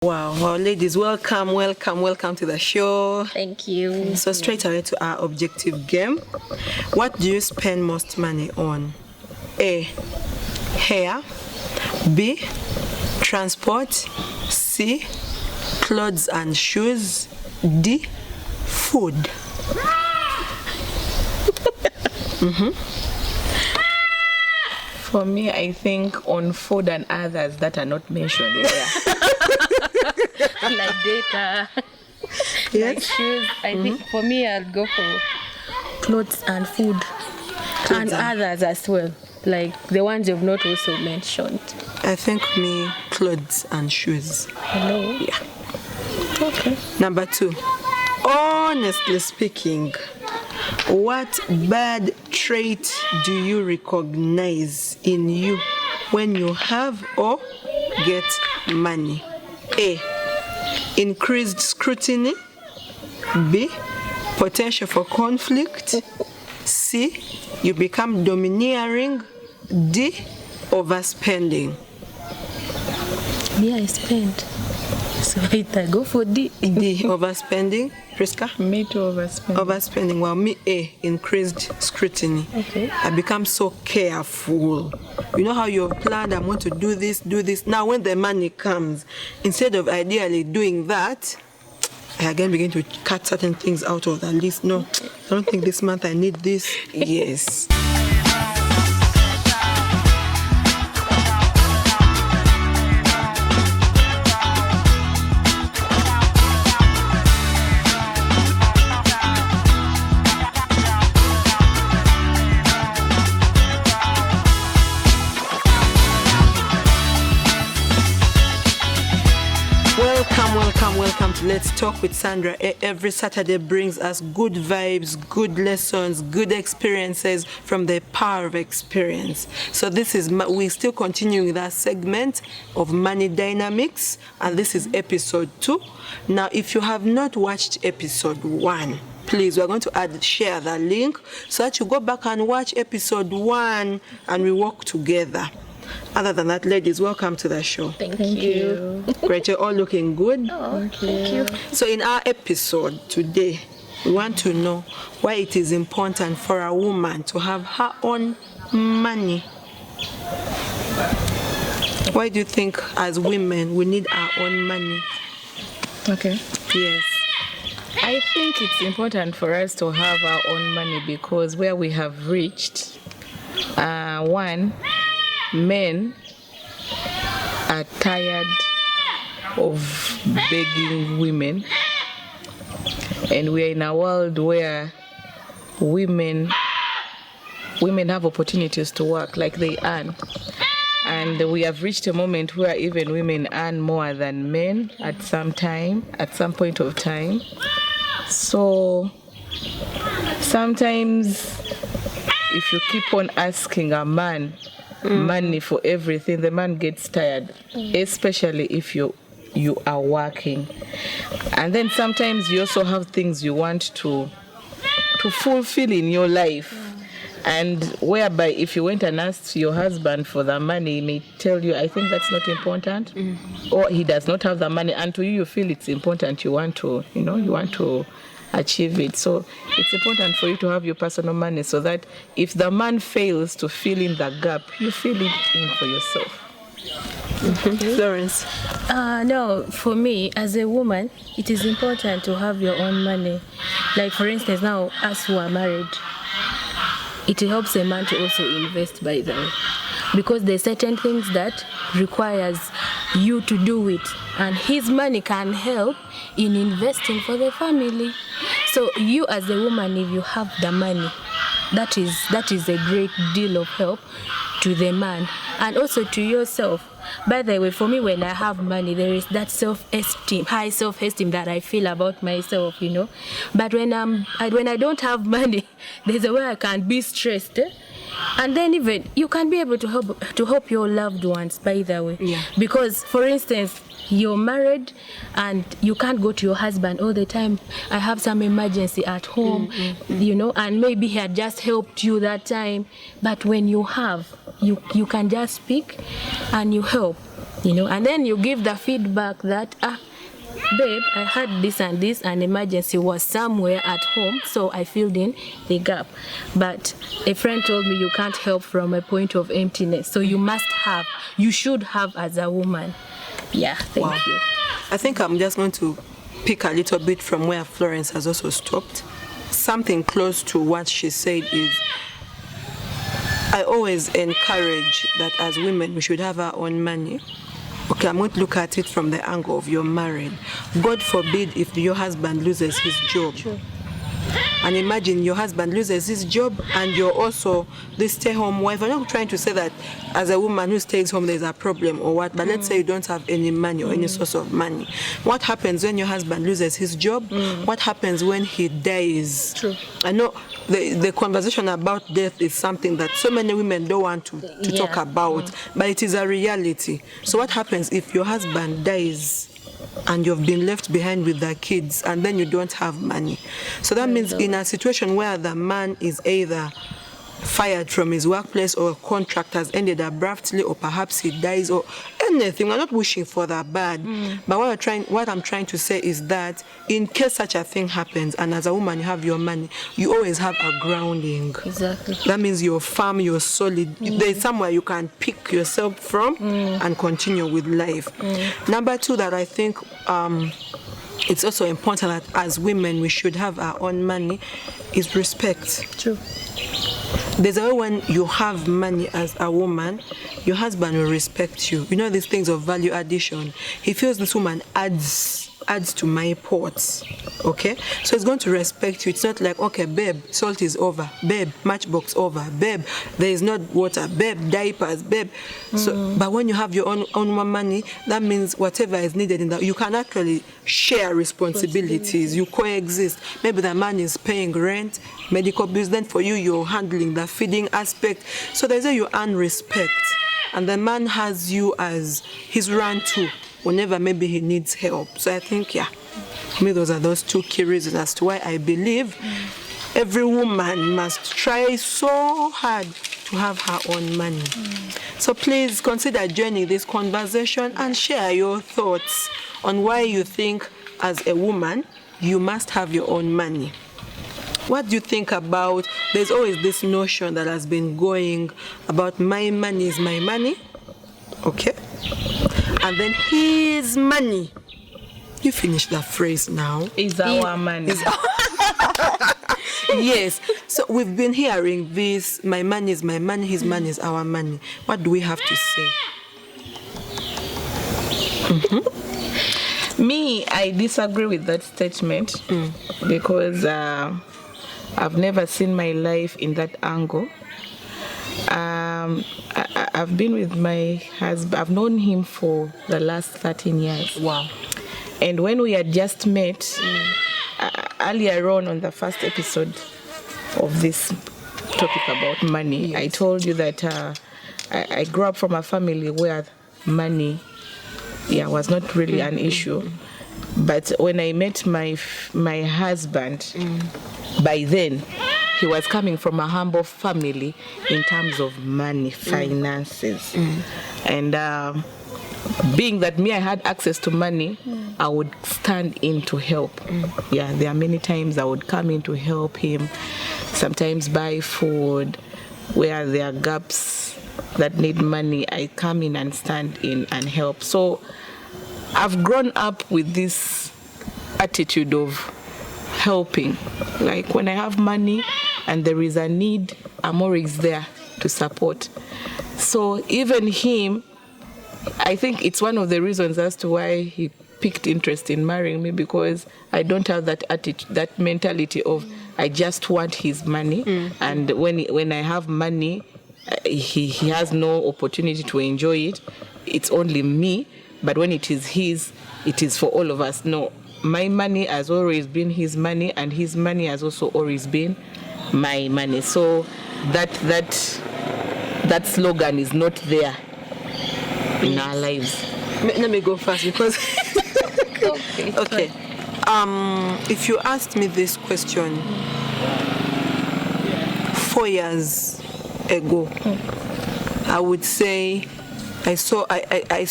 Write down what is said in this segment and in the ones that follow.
Wow, ladies, welcome to the show. Thank you. So straight away to our objective game. What do you spend most money on? A, hair. B, transport. C, clothes and shoes. D, food. For me, I think on food and others that are not mentioned here. Like data, Yes. like shoes. I think for me, I'll go for clothes and food, and others as well, like the ones you've not also mentioned. I think me, clothes and shoes. Hello. Yeah. Okay. Number 2. Honestly speaking, what bad trait do you recognize in you when you have or get money? A, increased scrutiny. B, potential for conflict. C, you become domineering. D, overspending. Me, I spend. So I go for D. D, overspending. Priska? Me too, overspend. Overspending. Well, me, A, increased scrutiny. Okay. I become so careful. You know how you've planned, I'm going to do this. Now, when the money comes, instead of ideally doing that, I again begin to cut certain things out of the list. No, I don't think this month I need this. Yes. Welcome to Let's Talk with Sandra. Every Saturday brings us good vibes, good lessons, good experiences from the power of experience. So this is, we're still continuing that segment of money dynamics, and this is episode 2. Now, if you have not watched episode 1, please, we're going to share the link so that you go back and watch episode 1 and we work together. Other than that, ladies, welcome to the show. Thank you. Great, you're all looking good. Oh, thank you. So in our episode today, we want to know why it is important for a woman to have her own money. Why do you think as women we need our own money? Okay. Yes. I think it's important for us to have our own money because where we have reached, one, men are tired of begging women, and we are in a world where women have opportunities to work, like they earn, and we have reached a moment where even women earn more than men at some point of time. So sometimes if you keep on asking a man money for everything, the man gets tired, especially if you are working. And then sometimes you also have things you want to fulfill in your life, and whereby if you went and asked your husband for the money, he may tell you, I think that's not important, or he does not have the money, and to you, you feel it's important, you want to achieve it. So it's important for you to have your personal money so that if the man fails to fill in the gap, you fill it in for yourself. Florence? No, for me, as a woman, it is important to have your own money. Like, for instance, now, us who are married, it helps a man to also invest, by the way. Because there's certain things that requires you to do it. And his money can help in investing for the family. So you as a woman, if you have the money, that is a great deal of help to the man and also to yourself. By the way, for me, when I have money, there is that high self-esteem that I feel about myself, But when I don't have money, there's a way I can be stressed. And then even you can be able to help your loved ones, by the way. Yeah. Because, for instance, you're married and you can't go to your husband all the time. I have some emergency at home, and maybe he had just helped you that time. But when you have, you can just speak and you help. And then you give the feedback that, babe, I had this and this, an emergency was somewhere at home, so I filled in the gap. But a friend told me you can't help from a point of emptiness, so you should have as a woman. Yeah, thank you. I think I'm just going to pick a little bit from where Florence has also stopped. Something close to what she said is, I always encourage that as women we should have our own money. Okay, I'm going to look at it from the angle of you're married. God forbid if your husband loses his job. True. And imagine your husband loses his job and you're also the stay-home wife. I'm not trying to say that as a woman who stays home there's a problem or what, but let's say you don't have any money or any source of money. What happens when your husband loses his job? What happens when he dies? True. I know the conversation about death is something that so many women don't want to talk about, but it is a reality. So what happens if your husband dies and you've been left behind with the kids and then you don't have money? So that means in a situation where the man is either fired from his workplace or a contract has ended abruptly or perhaps he dies or anything, we're not wishing for that bad, but what I'm trying to say is that in case such a thing happens and as a woman you have your money, you always have a grounding. Exactly. That means you're firm, you're solid. There's somewhere you can pick yourself from and continue with life. Number two that I think it's also important that as women we should have our own money is respect. True. There's a way when you have money as a woman, your husband will respect you. You know these things of value addition. He feels this woman adds to my pots, okay? So he's going to respect you. It's not like, okay, babe, salt is over, babe, matchbox over, babe, there is not water, babe, diapers, babe. So, but when you have your own money, that means whatever is needed in that, you can actually share responsibilities. You coexist. Maybe the man is paying rent, medical bills, then for you, you're handling the feeding aspect. So there's a you earn respect. And the man has you as his run to whenever maybe he needs help. So I think, for me, those are those two key reasons as to why I believe every woman must try so hard to have her own money. So please consider joining this conversation and share your thoughts on why you think as a woman you must have your own money. What do you think about, there's always this notion that has been going about my money is my money, okay? And then his money, you finish that phrase now. Is our money. Yes. So we've been hearing this, my money is my money, his money is our money. What do we have to say? Me, I disagree with that statement because I've never seen my life in that angle. I've been with my husband, I've known him for the last 13 years. Wow. And when we had just met, earlier on the first episode of this topic about money, I told you that I grew up from a family where money was not really an issue. But when I met my husband, by then, he was coming from a humble family in terms of money, finances. And being that me, I had access to money, I would stand in to help. There are many times I would come in to help him, sometimes buy food, where there are gaps that need money, I come in and stand in and help. So I've grown up with this attitude of helping. Like when I have money and there is a need, I'm always there to support. So even him, I think it's one of the reasons as to why he picked interest in marrying me, because I don't have that attitude, that mentality of I just want his money, and when I have money, he has no opportunity to enjoy it. It's only me, but when it is his, it is for all of us. No, my money has always been his money, and his money has also always been my money. So that slogan is not there in our lives. Let me go first because okay. If you asked me this question 4 years ago, I would say I saw I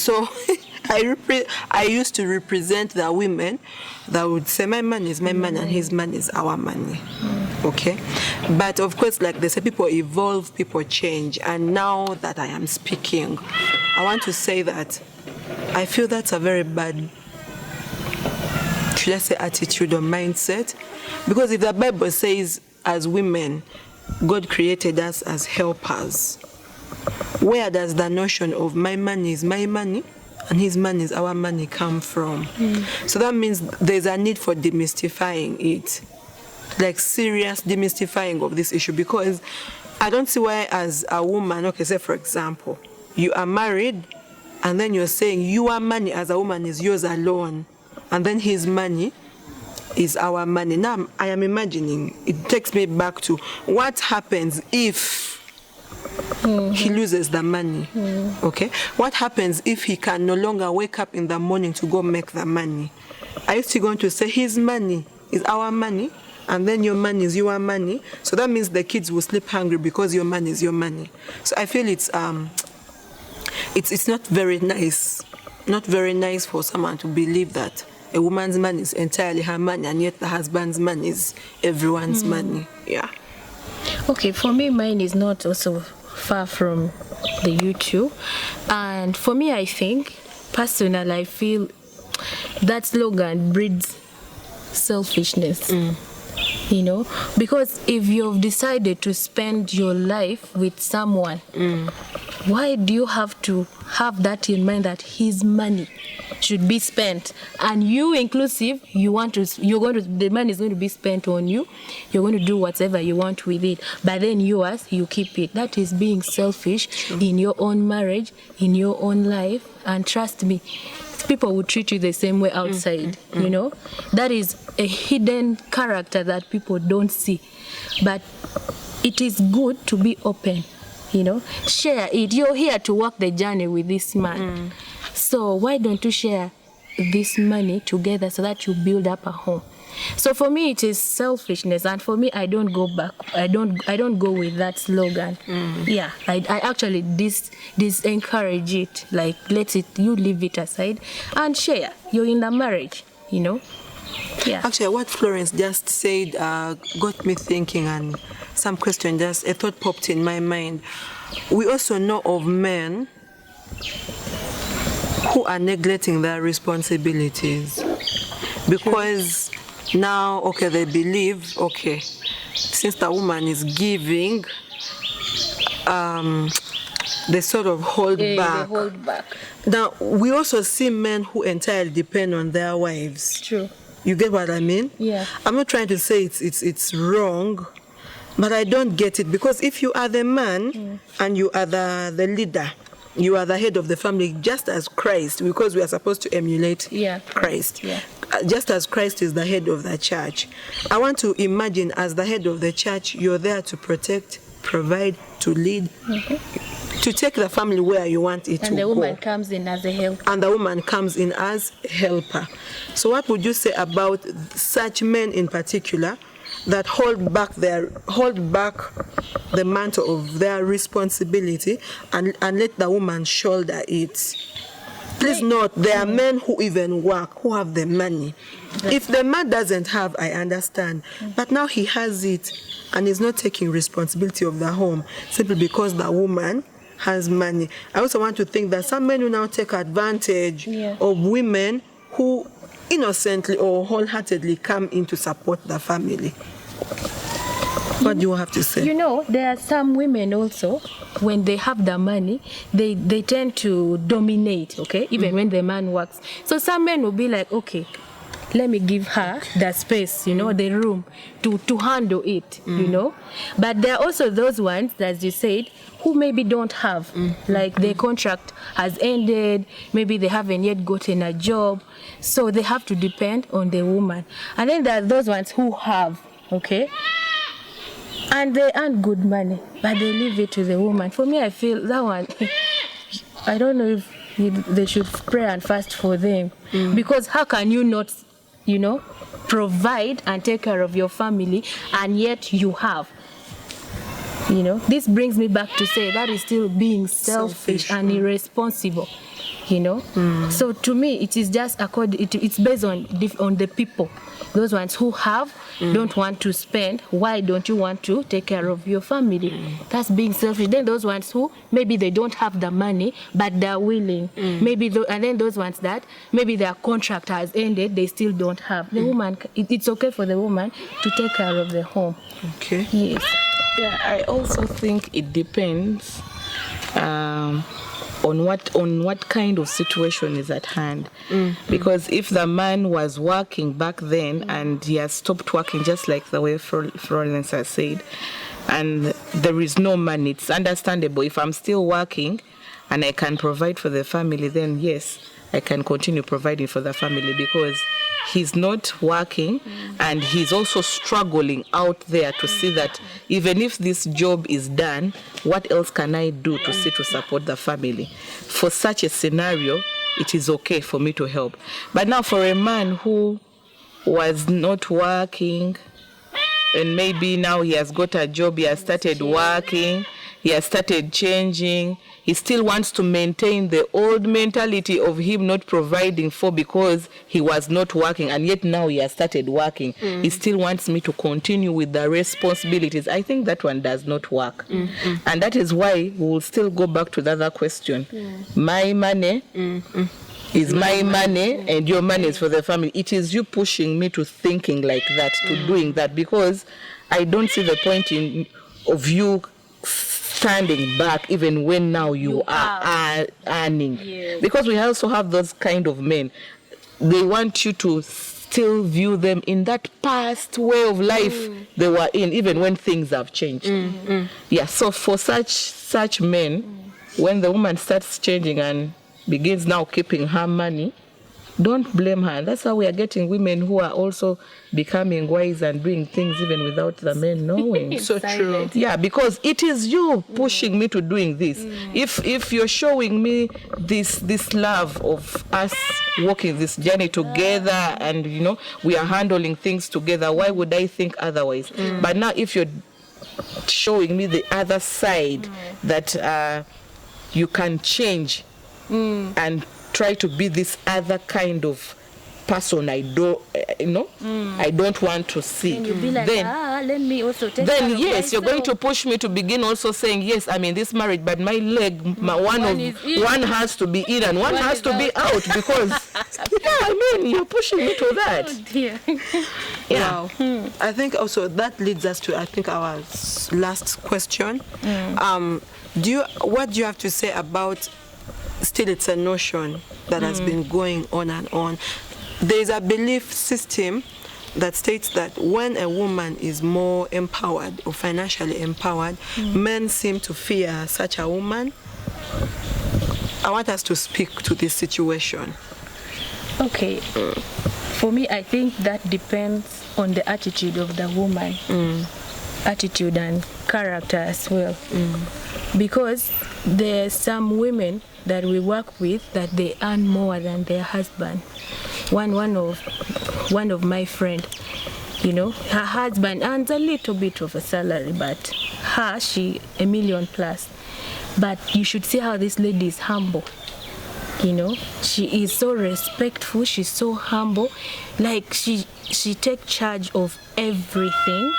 used to represent the women that would say my money is my money and his money is our money. Okay, but of course, like they say, people evolve, people change, and now that I am speaking, I want to say that I feel that's a very bad, should I say, attitude or mindset, because if the Bible says as women God created us as helpers, where does the notion of my money is my money and his money is our money come from? So that means there's a need for demystifying it, like serious demystifying of this issue, because I don't see why as a woman, okay, say for example, you are married and then you're saying your money as a woman is yours alone and then his money is our money. Now I am imagining, it takes me back to what happens if he loses the money. Okay, what happens if he can no longer wake up in the morning to go make the money? Are you still going to say his money is our money and then your money is your money? So that means the kids will sleep hungry because your money is your money. So I feel it's not very nice for someone to believe that a woman's money is entirely her money and yet the husband's money is everyone's money. Yeah. Okay, for me, mine is not also far from the YouTube. And for me, I think, personally, I feel that slogan breeds selfishness. You know, because if you've decided to spend your life with someone, why do you have to have that in mind that his money should be spent, and you inclusive, the money is going to be spent on you, you're going to do whatever you want with it, but then yours, you keep it? That is being selfish in your own marriage, in your own life. And trust me, people will treat you the same way outside. You know, that is a hidden character that people don't see, but it is good to be open. You know, share it. You're here to walk the journey with this man. So why don't you share this money together so that you build up a home? So for me, it is selfishness, and for me, I don't go back. I don't go with that slogan. Yeah, I actually encourage it. Like, you leave it aside and share. You're in a marriage, you know. Yeah. Actually, what Florence just said got me thinking, and some question, a thought popped in my mind. We also know of men who are neglecting their responsibilities because now, okay, they believe, okay, since the woman is giving, they sort of hold back. They hold back. Now, we also see men who entirely depend on their wives. True. You get what I mean? Yeah. I'm not trying to say it's wrong, but I don't get it, because if you are the man and you are the leader, you are the head of the family, just as Christ, because we are supposed to emulate Christ. Yeah. Just as Christ is the head of the church. I want to imagine, as the head of the church, you're there to protect, provide, to lead, to take the family where you want it to go. And the woman comes in as a helper. And the woman comes in as a helper. So what would you say about such men in particular that hold back the mantle of their responsibility and let the woman shoulder it? Please note, there are men who even work, who have the money. If the man doesn't have, I understand. But now he has it and is not taking responsibility of the home simply because the woman has money. I also want to think that some men will now take advantage of women who innocently or wholeheartedly come in to support the family. What do you have to say? You know, there are some women also, when they have the money, they tend to dominate, okay, even when the man works. So some men will be like, okay, let me give her the space, you know, the room to handle it, you know. But there are also those ones, as you said, who maybe don't have, like their contract has ended, maybe they haven't yet gotten a job, so they have to depend on the woman. And then there are those ones who have, okay, and they earn good money, but they leave it to the woman. For me, I feel that one, I don't know if they should pray and fast for them, because how can you not, you know, provide and take care of your family, and yet you have? You know, this brings me back to say that is still being selfish and irresponsible. You know, so to me it is just it's based on the people. Those ones who have don't want to spend. Why don't you want to take care of your family? That's being selfish. Then those ones who maybe they don't have the money but they're willing. And then those ones that maybe their contract has ended, they still don't have. The woman, it's okay for the woman to take care of the home. Okay. Yes. Yeah, I also think it depends on what kind of situation is at hand. Because if the man was working back then and he has stopped working, just like the way Florence has said, and there is no money, it's understandable. If I'm still working and I can provide for the family, then yes, I can continue providing for the family, because he's not working and he's also struggling out there to see that even if this job is done, what else can I do to support the family? For such a scenario, it is okay for me to help. But now for a man who was not working and maybe now he has got a job, he has started working, he has started changing, he still wants to maintain the old mentality of him not providing for because he was not working, and yet now he has started working. He still wants me to continue with the responsibilities. I think that one does not work. And that is why we will still go back to the other question. My money is my money and your money is for the family. It is you pushing me to thinking like that, to doing that, because I don't see the point of you standing back even when now you are earning. Yes. Because we also have those kind of men. They want you to still view them in that past way of life they were in, even when things have changed. Yeah, so for such men, when the woman starts changing and begins now keeping her money, don't blame her. That's how we are getting women who are also becoming wise and doing things even without the men knowing. So true. Yeah, because it is you pushing me to doing this. If you're showing me this love of us walking this journey together and we are handling things together, why would I think otherwise? But now if you're showing me the other side, that you can change and try to be this other kind of person I don't want to see. And you'll be like, let me also take care then of yes, myself. you're going to push me to begin also saying, yes, I'm in this marriage, but my leg, one has to be in and one has to be out, because you're pushing me to that. Oh dear. Yeah. Wow. I think also that leads us to our last question. What do you have to say about, still it's a notion that has been going on and on. There is a belief system that states that when a woman is more empowered or financially empowered, men seem to fear such a woman. I want us to speak to this situation. Okay. For me, I think that depends on the attitude of the woman. Attitude and character as well. Because there's some women that we work with that they earn more than their husband. One of my friend, her husband earns a little bit of a salary, but she $1 million plus. But you should see how this lady is humble. She is so respectful, she's so humble. Like she takes charge of everything.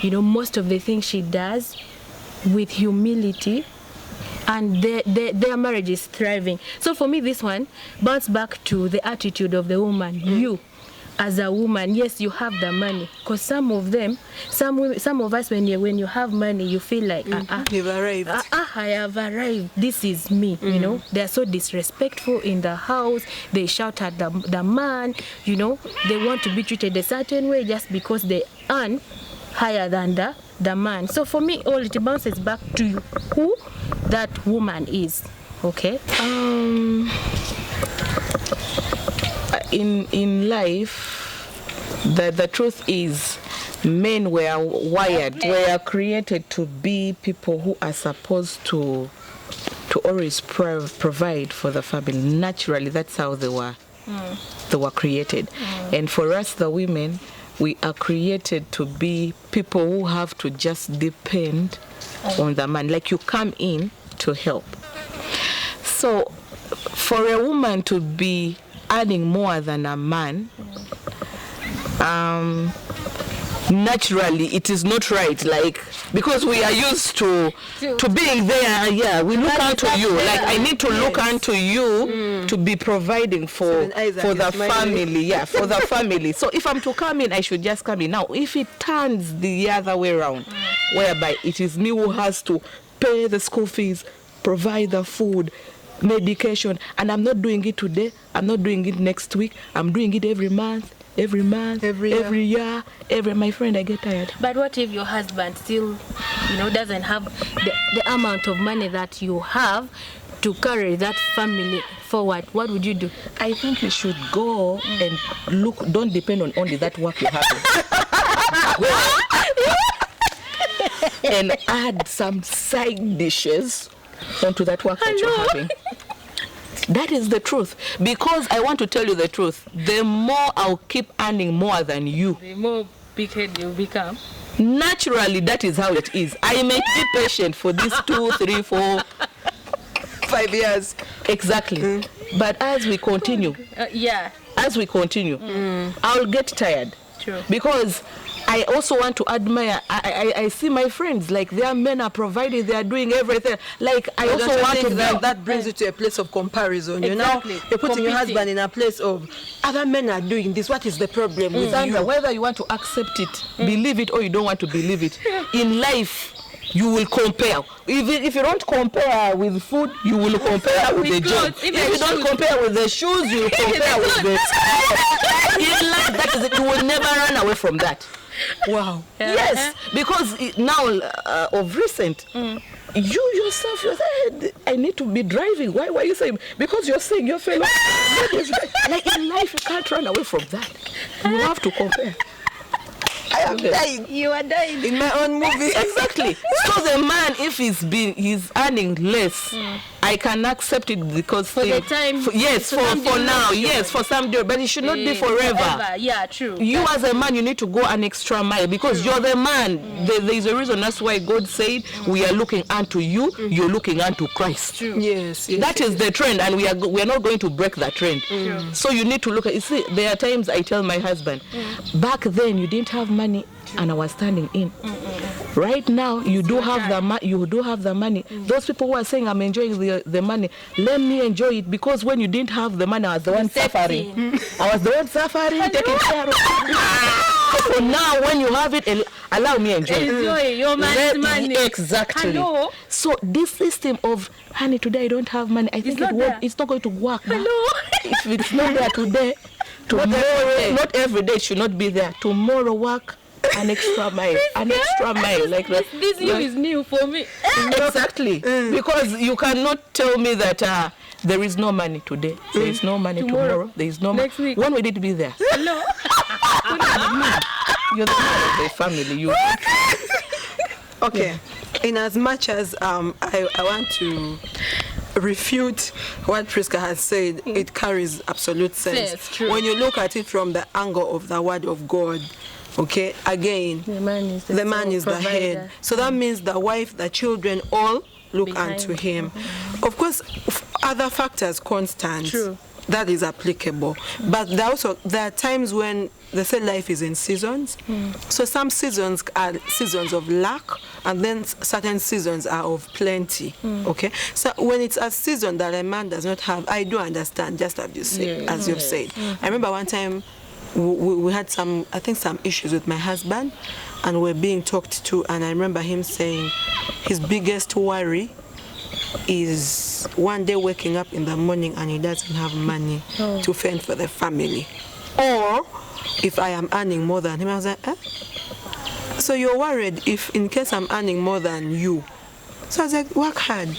Most of the things she does with humility, and their marriage is thriving. So for me, this one bounces back to the attitude of the woman. You, as a woman, yes, you have the money. Because some of us, when you have money, you feel like, You've arrived. I have arrived. This is me. They're so disrespectful in the house. They shout at the man. They want to be treated a certain way just because they earn higher than the man. So for me, all it bounces back to who that woman is. Okay. In life, the truth is, men were were created to be people who are supposed to always provide for the family. Naturally, that's how they were created. And for us, the women, we are created to be people who have to just depend on the man, like you come in to help. So for a woman to be earning more than a man, naturally it is not right, like, because we are used to being there. Yeah, we look onto you, like I need to look onto you to be providing for the family. Yeah, for the family. So if I'm to come in, I should just come in. Now if it turns the other way around, whereby it is me who has to pay the school fees, provide the food, medication, and I'm not doing it today, I'm not doing it next week, I'm doing it every month, every year, my friend, I get tired. But what if your husband still, doesn't have the amount of money that you have to carry that family forward? What would you do? I think you should go and look, don't depend on only that work you have. And add some side dishes onto that work that you're having. That is the truth. Because I want to tell you the truth. The more I'll keep earning more than you, the more big-headed you become. Naturally, that is how it is. I may be patient for these 2, 3, 4, 5 years. Exactly. But as we continue, I'll get tired. True. Because I also want to admire, I see my friends, like their men are providing, they are doing everything. Like I also want to that brings you to a place of comparison. Exactly. You're putting your husband in a place of other men are doing this. What is the problem with Sandra, you? whether you want to accept it, believe it, or you don't want to believe it, in life you will compare. If you don't compare with food, you will compare with the job. If you don't compare with the shoes, you will compare with the in life, that is it. You will never run away from that. Wow. Yes, because now of recent, you yourself, you're saying, I need to be driving. Why are you saying? Because you're saying your fellow. Like in life, you can't run away from that. You have to compare. I am dying. You are dying. In my own movie. Exactly. So the man, if he's earning less, I can accept it because for the time. Yes, for now. Yes, for some day, but it should not be forever. Yeah, true. You as a man, you need to go an extra mile because you're the man. There is a reason. That's why God said, "We are looking unto you. You're looking unto Christ." True. Yes. That is the trend, and we are not going to break that trend. So you need to look at. You see, there are times I tell my husband, back then you didn't have money, and I was standing in. Right now, you do have the money. Those people who are saying I'm enjoying the money, let me enjoy it, because when you didn't have the money, I was the one suffering. I was the one suffering, taking care of it. So now, when you have it, allow me enjoy it. Enjoy your man's money. Exactly. Hello? So this system of, honey, today I don't have money, I think it's not going to work. Hello? If it's not there today, tomorrow, not every day, it should not be there. Tomorrow, work an extra mile, like that. This new is new for me. Exactly. Because you cannot tell me that there is no money today, there is no money tomorrow, there is no money. Next week. When will it be there? No. You're the man of the family. Okay. Yeah. In as much as I want to refute what Priska has said, it carries absolute sense. Yes, true. When you look at it from the angle of the Word of God, okay, again, the man is the head. So that means the wife, the children, all look unto him. Of course, other factors constant. True. That is applicable. But there are times when they say life is in seasons. So some seasons are seasons of lack, and then certain seasons are of plenty. Okay. So when it's a season that a man does not have, I do understand, just as you said, you've said. I remember one time we had some issues with my husband, and we're being talked to, and I remember him saying his biggest worry is one day waking up in the morning and he doesn't have money to fend for the family. Or if I am earning more than him, I was like, so you're worried if in case I'm earning more than you. So I was like, work hard.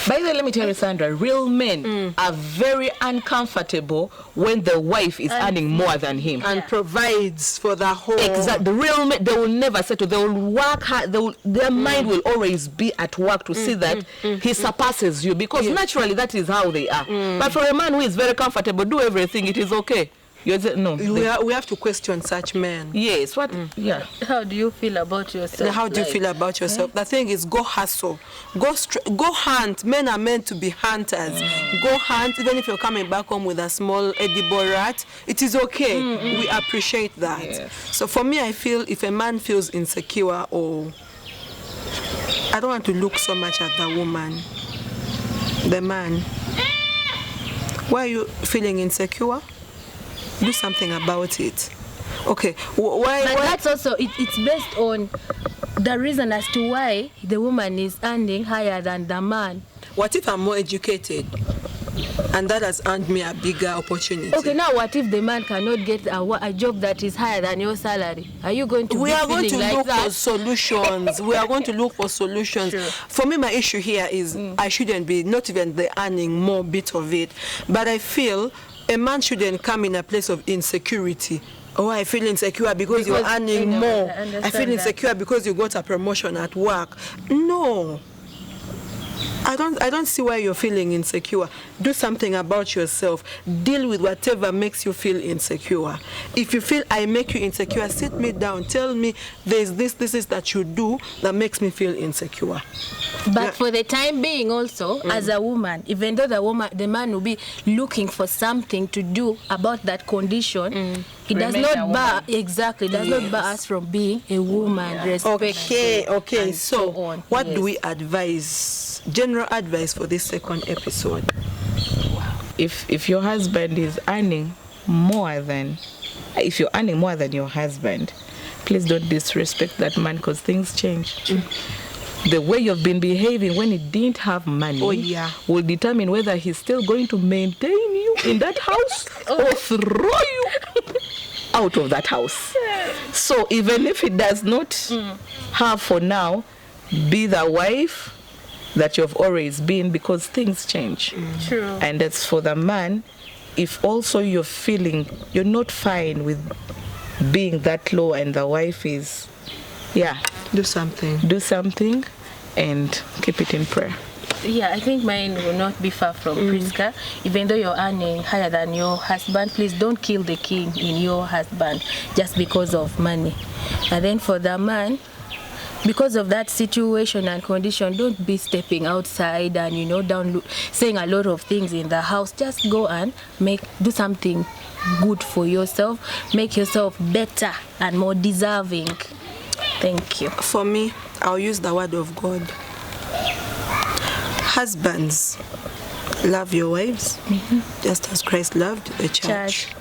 By the way, let me tell you, Sandra, real men are very uncomfortable when the wife is earning more than him. And provides for the whole. Exactly. The real men, they will never settle. They will work hard. Their mind will always be at work to see that he surpasses you, because naturally that is how they are. But for a man who is very comfortable, do everything, it is okay. No. We have to question such men. Yes. What? Yeah. How do you feel about yourself? How do you feel about yourself? The thing is, go hustle, go hunt. Men are meant to be hunters. Go hunt, even if you're coming back home with a small edible rat, it is okay. We appreciate that. Yes. So for me, I feel if a man feels insecure, or I don't want to look so much at the woman, the man. Why are you feeling insecure? Do something about it. Okay, why? That's also, it's based on the reason as to why the woman is earning higher than the man. What if I'm more educated and that has earned me a bigger opportunity? Okay, now what if the man cannot get a job that is higher than your salary? Are you going to We are going to like look that? for solutions. We are going to look for solutions. Sure. For me, my issue here is I shouldn't be, not even the earning more bit of it, but I feel a man shouldn't come in a place of insecurity. Oh, I feel insecure because you're earning more. I feel insecure because you got a promotion at work. No. I don't see why you're feeling insecure. Do something about yourself. Deal with whatever makes you feel insecure. If you feel I make you insecure, sit me down. Tell me there's this is that you do that makes me feel insecure. But for the time being also, as a woman, even though the man will be looking for something to do about that condition, it does not bar not bar us from being a woman. Okay. So on. What do we advise? General advice for this second episode. If your husband is earning more than, if you're earning more than your husband, please don't disrespect that man, because things change. The way you've been behaving when he didn't have money will determine whether he's still going to maintain you in that house or throw you out of that house. So even if he does not have for now, be the wife that you've always been, because things change. True. And that's for the man. If also you're feeling you're not fine with being that low and the wife is, do something and keep it in prayer. Yeah, I think mine will not be far from Priska. Even though you're earning higher than your husband, please don't kill the king in your husband just because of money. And then for the man, because of that situation and condition, don't be stepping outside and saying a lot of things in the house. Just go and do something good for yourself. Make yourself better and more deserving. Thank you. For me, I'll use the word of God. Husbands, love your wives just as Christ loved the church.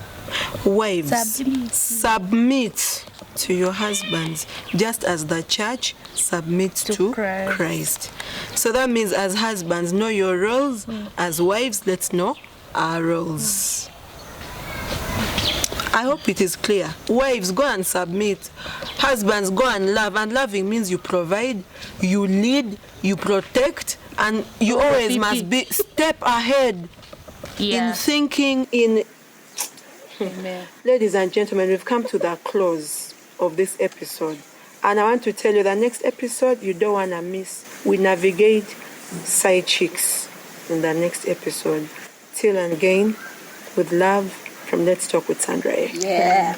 Wives, submit to your husbands just as the church submits to Christ. So that means as husbands, know your roles. As wives, let's know our roles. I hope it is clear. Wives, go and submit. Husbands, go and love. And loving means you provide, you lead, you protect, and you always must be step ahead in thinking. Ladies and gentlemen, we've come to the close of this episode. And I want to tell you the next episode you don't want to miss. We navigate side chicks in the next episode. Till and again, with love from Let's Talk with Sandra. Yeah.